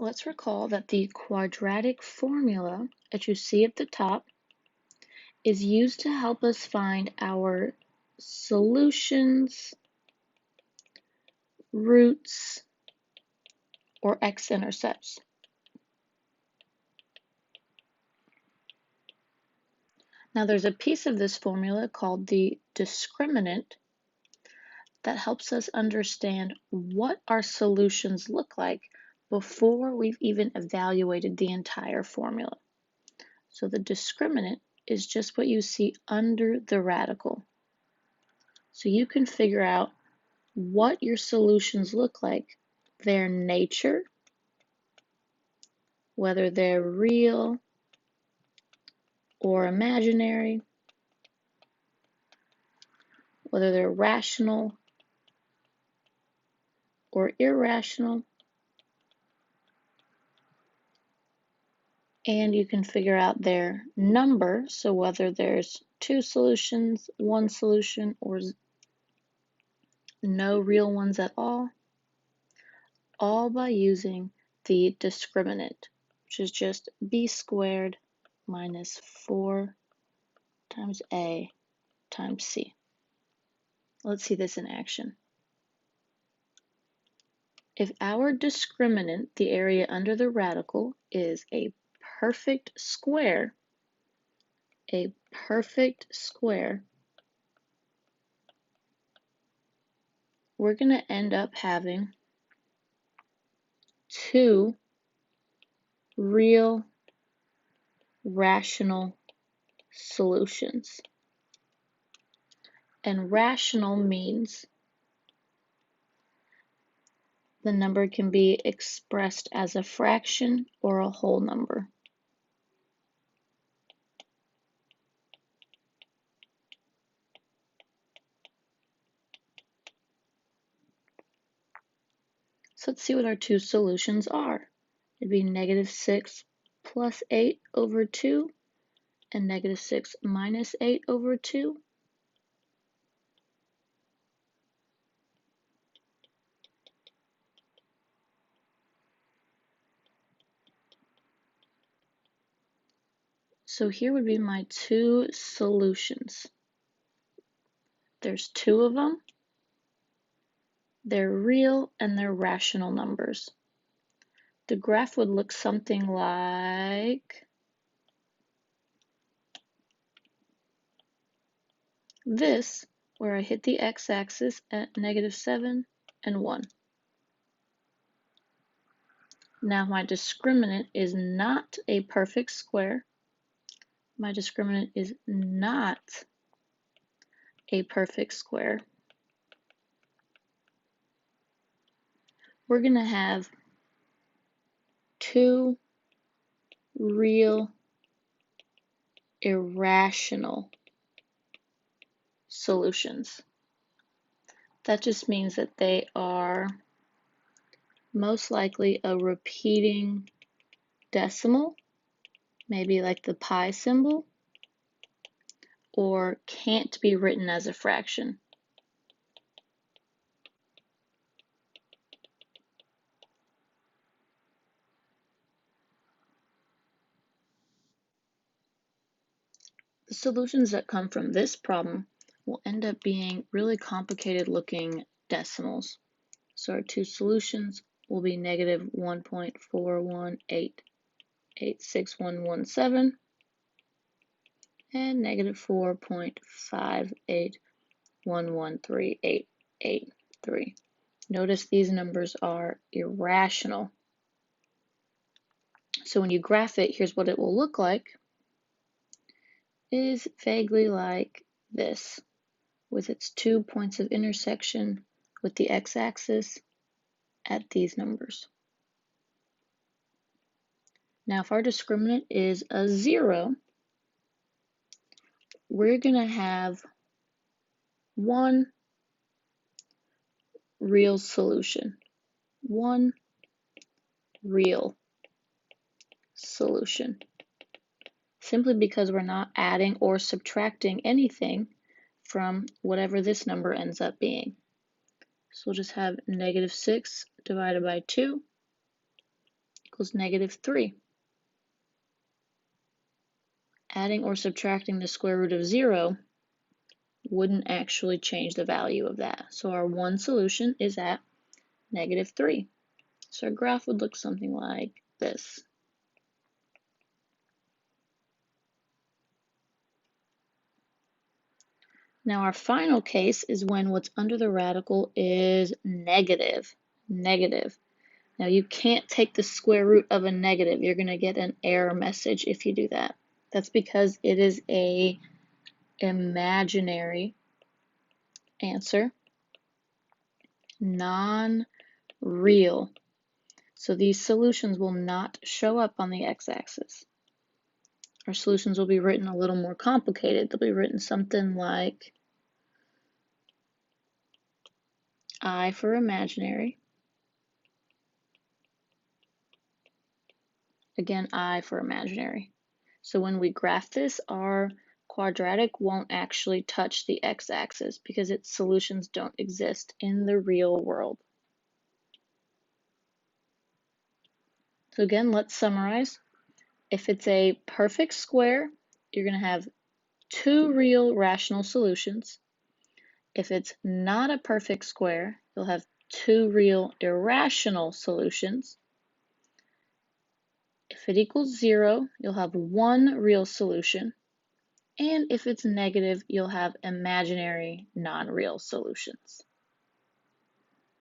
Let's recall that the quadratic formula that you see at the top is used to help us find our solutions, roots, or x-intercepts. Now there's a piece of this formula called the discriminant that helps us understand what our solutions look like before we've even evaluated the entire formula. So the discriminant is just what you see under the radical. So you can figure out what your solutions look like, their nature, whether they're real or imaginary, whether they're rational or irrational, and you can figure out their number, so whether there's two solutions, one solution, or no real ones at all by using the discriminant, which is just b squared minus 4 times a times c. Let's see this in action. If our discriminant, the area under the radical, is a perfect square, we're going to end up having two real rational solutions. And rational means the number can be expressed as a fraction or a whole number. So let's see what our two solutions are. It'd be negative 6 plus 8 over 2 and negative 6 minus 8 over 2. So here would be my two solutions. There's two of them. They're real and they're rational numbers. The graph would look something like this, where I hit the x-axis at negative 7 and 1. Now my discriminant is not a perfect square. My discriminant is not a perfect square. We're going to have two real irrational solutions. That just means that they are most likely a repeating decimal, maybe like the pi symbol, or can't be written as a fraction. The solutions that come from this problem will end up being really complicated looking decimals. So our two solutions will be negative 1.418861117 and negative 4.58113883. Notice these numbers are irrational. So when you graph it, here's what it will look like. It is vaguely like this, with its 2 points of intersection with the x-axis at these numbers. Now if our discriminant is a 0, we're going to have one real solution. One real solution. Simply because we're not adding or subtracting anything from whatever this number ends up being. So we'll just have negative 6 divided by 2 equals -3. Adding or subtracting the square root of 0 wouldn't actually change the value of that. So our one solution is at -3. So our graph would look something like this. Now our final case is when what's under the radical is negative. Negative. Now you can't take the square root of a negative. You're going to get an error message if you do that. That's because it is a imaginary answer, non-real. So these solutions will not show up on the x-axis. Our solutions will be written a little more complicated. They'll be written something like I for imaginary. Again, I for imaginary. So when we graph this, our quadratic won't actually touch the x-axis because its solutions don't exist in the real world. So again, let's summarize. If it's a perfect square, you're going to have two real rational solutions. If it's not a perfect square, you'll have two real irrational solutions. If it equals 0, you'll have one real solution. And if it's negative, you'll have imaginary non-real solutions.